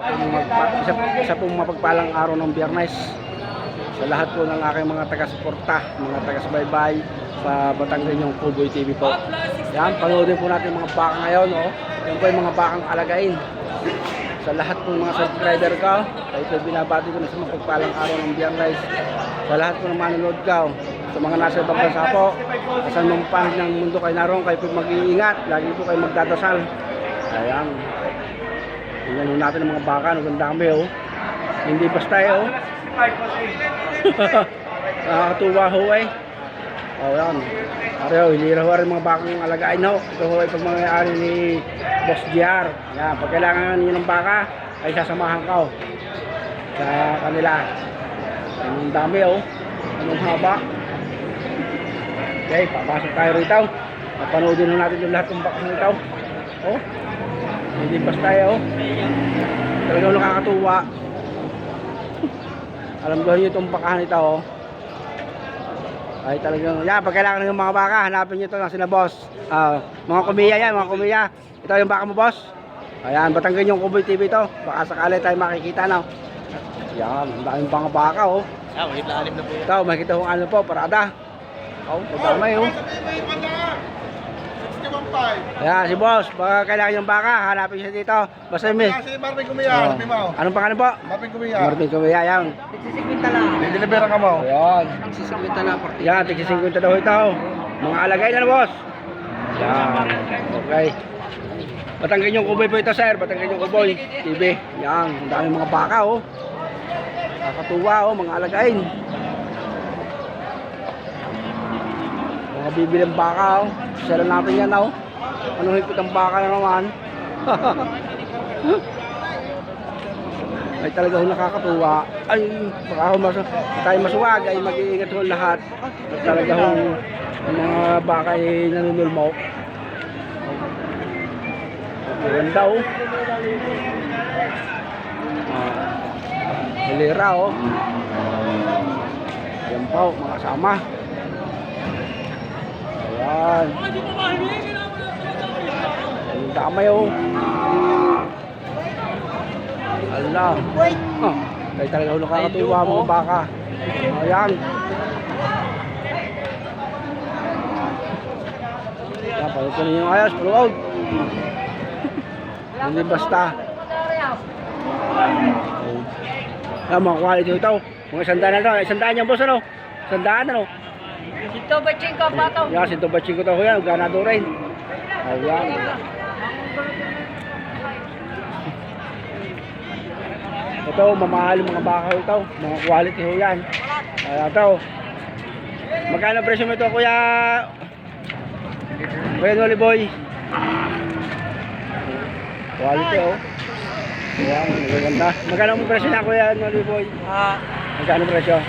Isa pong mapagpalang araw ng Biyernes sa lahat po ng aking mga taga-suporta, mga taga-subaybay sa Batangganyong Kuboy TV po. Yan, panoodin po natin mga baka ngayon, oh. Yan po yung mga bakang alagain. Sa lahat po ng mga subscriber ko, kayo po binabati ko na sa mapagpalang araw ng Biyernes. Sa lahat po ng manonood ko, sa mga nasa ibang bansa po, sa anong panig ng mundo kayo naroon, kayo po mag-iingat, lagi po kayo magdadasal. Ayan. Tingnan natin ang mga baka, maganda kami, oh. Hindi basta eh, oh. Nakakatuwa ho eh. Oh, yan. Ariyo, hilira ho rin mga bakang alagain ho. Ito ho ay pagmamay-ari ni Boss JR. Yan, pag kailangan niyo ng baka, ay sasamahan ka, oh, sa kanila. Ang dami, oh. Anong haba. Okay, papasok tayo rito. Papanoodin ho natin yung lahat ng bakang rito. Oh. Hindi basta eh, oh. Talagang nakakatuwa. Alam ko nyo itong bakahan ito, oh. Ay talagang, yan, pag kailangan ng mga baka, hanapin nyo ito na sila boss. Mga kumiya yan, mga kumiya. Ito yung baka mo, boss. Ayan, Batangganyong Kuboy TV ito. Baka sakali tayo makikita, no. Yan, ang daming mga baka, oh. Ah, may lalim na po yan. Ito, makikita kong ano po, parada. Oh, madamay, oh. Ayan, si boss, baka kailangan yung baka, hanapin siya dito. Basta may... Si Marvin Kumiya, Anong pangalan po? Marvin Kumiya. Marvin Kumiya, yan. Deliver ka mo. Ayan. Yan, tigsi 50 daw ito. Mga alagay na, boss. Yan. Okay. Batangganyong Kuboy po ito, sir. Batangganyong Kuboy TV. Yan. Ang daming mga baka, oh. Nakakatuwa, oh. Mga alagain. Mga bibilang baka, oh. Sala natin yan, oh. Anong higpit ang baka na naman. Ay talaga ho nakakatuwa. Ay, baka ho tayo masuwag ay mag-iingat ho lahat. At talaga ho ang mga baka ay nanunulmok. Ganda ho. Hilira ho. Ayan po, mga kasama. Ayan. Ang damay ho. Allah. Kaya talaga ho nakakatuwa mga baka. Ayan. Yan, panutunin yung ayos, puluwag. Hindi basta. Yan, mga quality ito. Mga sandaan na ito. Sandaan yung boss, ano? Sandaan, ano? Sito baching ko, pato. Yan, sito baching ko ito. Yan, ganado rin. Ayan. Ito, mamahal yung mga baka ito. Mga quality ho yan. Ito. Magkano presyo mo ito, kuya? Kuya Noli Boy. Quality, oh. Ayan, maganda. Magkano mo presyo na, kuya Noli Boy? Magkano presyo?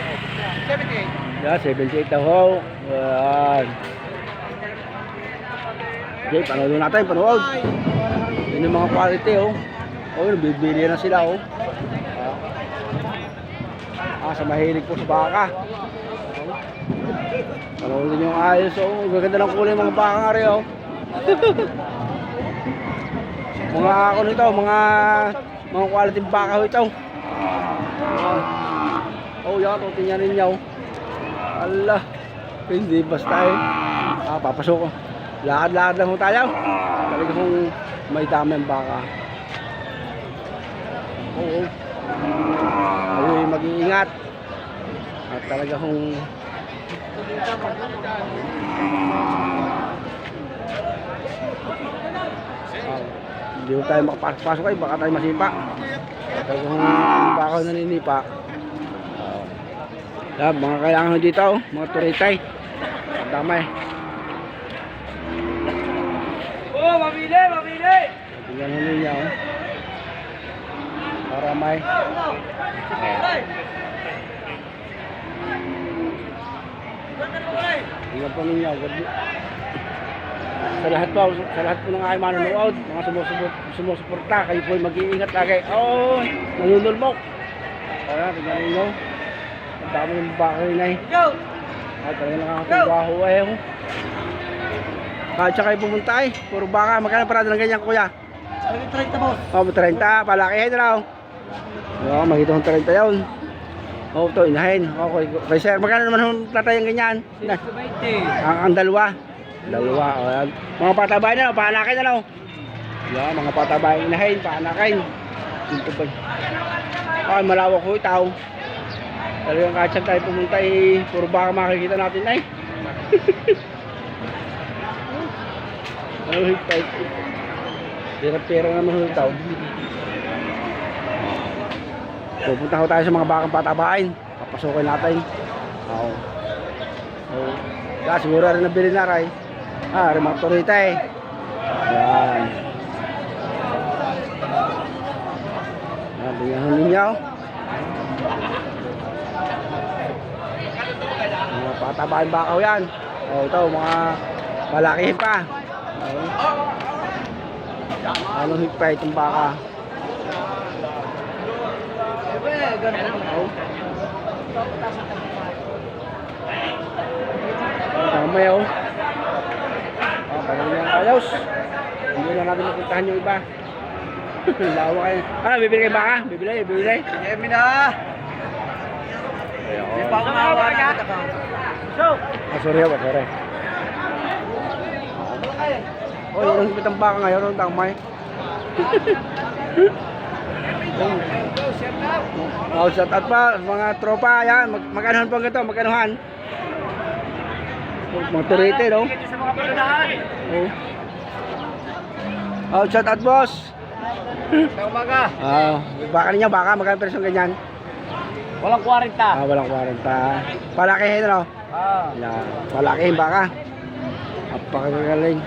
78. Yan, 78 daw ho. Ayan. Okay, panood natin, panood. Yun yung mga quality, oh. Oh, bibili na sila, oh. Sa mahilig po sa baka. Panoodin yung ayos, oh. Gaganda ng kulay mga baka nga rin, oh. Mga ako nito, mga quality baka ho ito. Oh, yan, tingnan ninyo. Allah, hindi basta eh. Papasok ko. Lakad-lakad lang ho tayo. Talaga kung may dami ang baka. Oo. Ay, mag-iingat. At talaga kung hindi ko tayo makapasok ay baka tayo masipa. At talaga kung baka naninipa. Mga kailangan dito, mga turitay. Ang damay. Oh, mabili, mabili. Tingnan mo ninyo, oh. Para may tingnan po ninyo. Sa lahat po ng aking manonood, mga sumusuporta, kayo po mag-iingat lagi. Oh, nanunulmok. Kaya tingnan ninyo. Ang dami ng baka rin ay. Ay, talaga nakakatuwa ho eh. Kahit siya kayo pumunta eh. Puro baka. Magkano parada ng ganyan, kuya? 30 boss. Oh, 30. Palakihin na raw. Oo, magito ng 30 yun. Oo, ito, inahin. Okay, kay sir, magkano naman yung tatay ang ganyan? Ang dalawa. Dalawa, o yan. Mga patabay na, paanakin na, no? Yan, mga patabay inahin, paanakin. Dito pa. Ay, malawak ko itaw. Talagang kahit saan tayo pumunta, puro baka makikita natin, ay. Ano, higpay. Pira-pira naman ho itaw. Pupunta ko tayo sa mga bakang patabain. Papasukin natin. Oo. Oo. Kaya siguro rin nabili na rin. Rin mga turita eh. Yan. Yan, bigyan ho ninyo. Mga patabain bakaw yan. O ito, mga malakihin pa. Ano higpay itong baka? Mamaya oh. Parang yung ayos. Hindi na natin mapuntahan yung iba. Lawa kayo. Ano, bibili kayo baka? Bibili? Sige, na. May pa akong awa na kita ka. Sorry ako, sorry. Oh, yung higpit ang baka ngayon, ang tangmay. Oh, shout out pa mga tropa yan. Magkanohan po ito, magkanohan. Mga turete, no? Oh. Oh, shout out boss. Sa umaga. Baka ninyo, baka magkano presyo ganyan? Walang 40. Walang 40. Palakihin, no? Yan, palakihin baka. Napakagaling.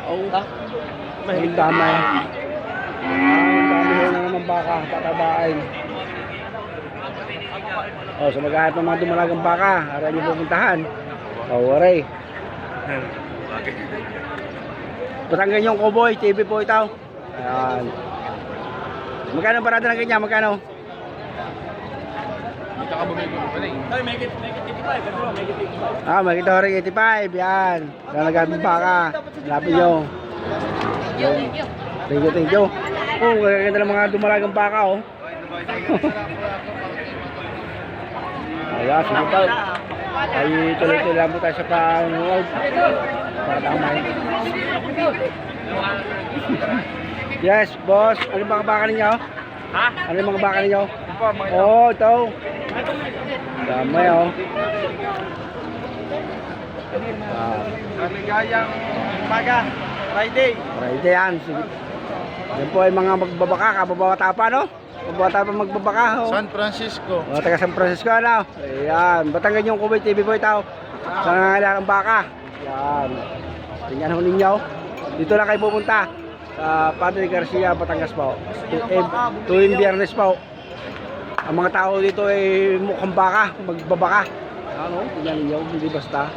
Ang dami. Ang dami na naman baka, patabain. Oh, so maghahanap ng mga dumalagang baka, ara niyo pupuntahan. Oh, waray. Patanggan yung Cowboy TV po ito. Ayan. Magkano parada ng ganyan? Magkano? May kita rin 85. Yan. Nalagang baka. Lapin nyo. Thank you. Oh, gaganda ng mga dumalagang baka, oh. Ayan, sige pa. Ay, tuloy-tuloy lang po tayo sa panonood. Para tamay. Yes, boss. Ano mga baka ninyo? Ha? Ano yung mga baka ninyo? Ito, mga Oh, ito. Damay, oh. Maligayang umaga. Friday. Friday yan. Sige. Yan po ay mga magbabaka, kababata pa, no? Kababata pa magbabaka, oh. San Francisco. O, taga San Francisco, ano? Ayan. Batanggan yung Kuwait TV po ito. Sa nangangalang baka. Ayan. Tingnan ho ninyo. Dito lang kayo pupunta. Sa Padre Garcia, Batangas po. Tuwing Biyernes po. Ang mga tao dito ay mukhang baka, magbabaka. Ano? Tingnan ninyo, hindi basta.